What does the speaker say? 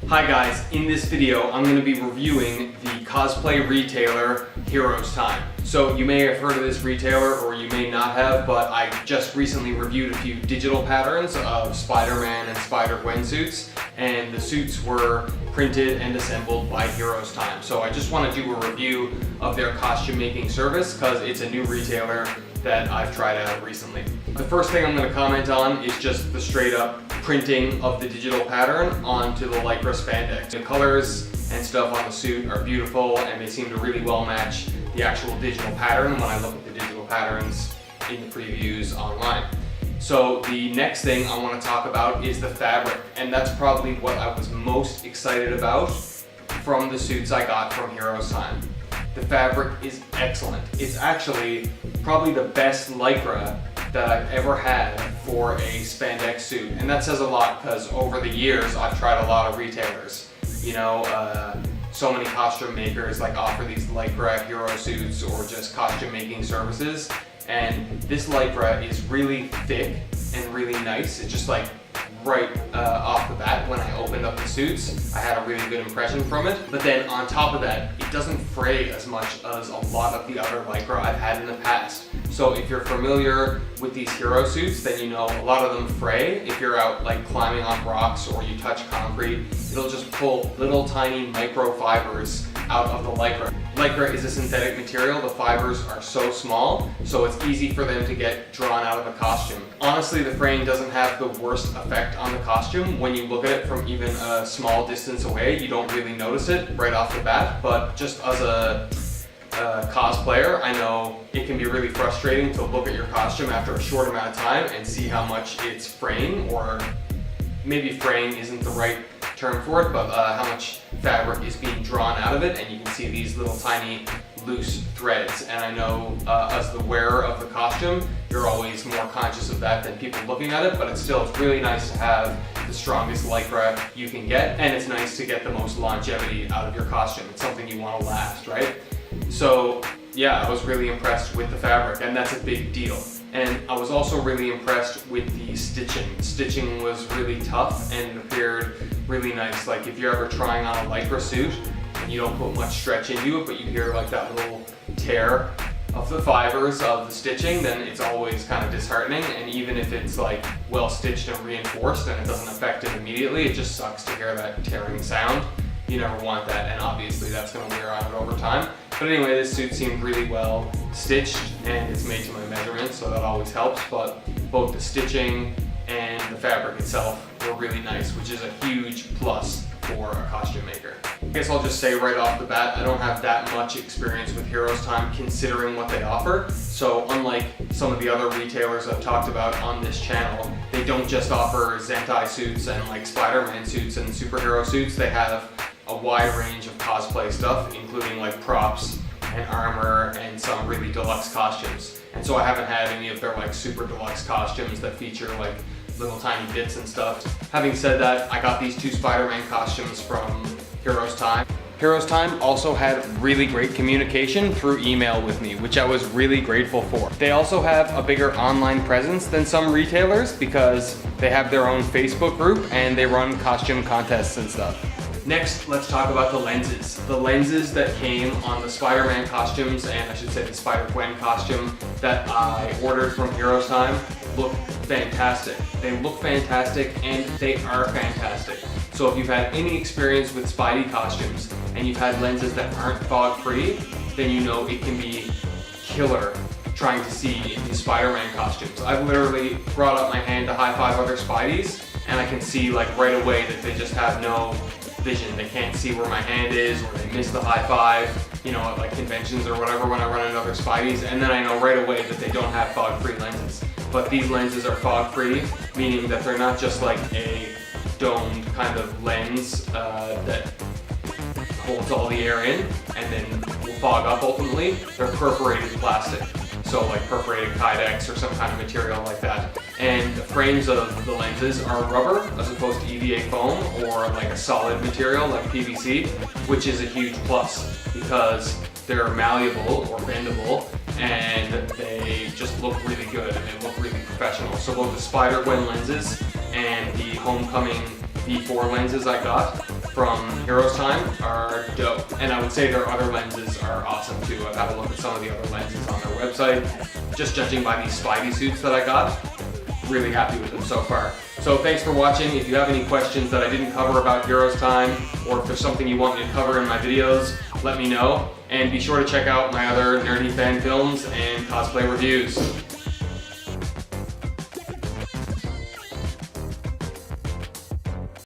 Hi guys, in this video I'm going to be reviewing the cosplay retailer HerosTime. So you may have heard of this retailer or you may not have, but I just recently reviewed a few digital patterns of Spider-Man and Spider-Gwen suits, and the suits were printed and assembled by HerosTime. So I just want to do a review of their costume making service because it's a new retailer that I've tried out recently. The first thing I'm going to comment on is just the straight up printing of the digital pattern onto the Lycra spandex. The colors and stuff on the suit are beautiful and they seem to really well match the actual digital pattern when I look at the digital patterns in the previews online. So the next thing I want to talk about is the fabric, and that's probably what I was most excited about from the suits I got from HerosTime. The fabric is excellent. It's actually probably the best Lycra that I've ever had for a spandex suit. And that says a lot because over the years I've tried a lot of retailers. You know, so many costume makers like offer these Lycra hero suits or just costume making services. And this Lycra is really thick and really nice. It's just like right off the bat when I opened up the suits, I had a really good impression from it. But then on top of that, it doesn't fray as much as a lot of the other Lycra I've had in the past. So if you're familiar with these hero suits, then you know a lot of them fray. If you're out like climbing on rocks or you touch concrete, it'll just pull little tiny microfibers out of the Lycra. Lycra is a synthetic material. The fibers are so small, so it's easy for them to get drawn out of the costume. Honestly, the fraying doesn't have the worst effect on the costume. When you look at it from even a small distance away, you don't really notice it right off the bat, but just as a cosplayer, I know it can be really frustrating to look at your costume after a short amount of time and see how much it's fraying, or maybe fraying isn't the right term for it, but how much fabric is being drawn out of it, and you can see these little tiny loose threads. And I know as the wearer of the costume, you're always more conscious of that than people looking at it, but it's really nice to have the strongest Lycra you can get, and it's nice to get the most longevity out of your costume. It's something you want to last, right? So yeah, I was really impressed with the fabric, and that's a big deal. And I was also really impressed with the stitching. The stitching was really tough and it appeared really nice. Like if you're ever trying on a Lycra suit and you don't put much stretch into it, but you hear like that little tear of the fibers of the stitching, then it's always kind of disheartening. And even if it's like well stitched and reinforced and it doesn't affect it immediately, it just sucks to hear that tearing sound. You never want that, and obviously that's going to wear on it over time. But anyway, this suit seemed really well stitched and it's made to my measurements, so that always helps. But both the stitching and the fabric itself were really nice, which is a huge plus for a costume maker. I guess I'll just say right off the bat, I don't have that much experience with HerosTime considering what they offer. So unlike some of the other retailers I've talked about on this channel, they don't just offer Zentai suits and like Spider-Man suits and superhero suits. They have a wide range of cosplay stuff, including like props and armor and some really deluxe costumes. And so I haven't had any of their like super deluxe costumes that feature like little tiny bits and stuff. Having said that, I got these two Spider-Man costumes from HerosTime. HerosTime also had really great communication through email with me, which I was really grateful for. They also have a bigger online presence than some retailers because they have their own Facebook group and they run costume contests and stuff. Next, let's talk about the lenses. The lenses that came on the Spider-Man costumes, and I should say the Spider-Gwen costume that I ordered from HerosTime, look fantastic. They look fantastic and they are fantastic. So if you've had any experience with Spidey costumes and you've had lenses that aren't fog-free, then you know it can be killer trying to see in these Spider-Man costumes. I've literally brought up my hand to high-five other Spideys and I can see like right away that they just have no vision. They can't see where my hand is, or they miss the high five, you know, at like conventions or whatever when I run into other Spideys, and then I know right away that they don't have fog-free lenses. But these lenses are fog-free, meaning that they're not just like a domed kind of lens that holds all the air in and then will fog up ultimately. They're perforated plastic. So like perforated Kydex or some kind of material like that. And the frames of the lenses are rubber as opposed to EVA foam or like a solid material like PVC, which is a huge plus because they're malleable or bendable and they just look really good and they look really professional. So both the Spider-Gwen lenses and the Homecoming V4 lenses I got from HerosTime are dope. And I would say their other lenses are awesome too. I've had a look at some of the other lenses on their website. Just judging by these Spidey suits that I got, really happy with them so far. So thanks for watching. If you have any questions that I didn't cover about HerosTime, or if there's something you want me to cover in my videos, let me know. And be sure to check out my other nerdy fan films and cosplay reviews.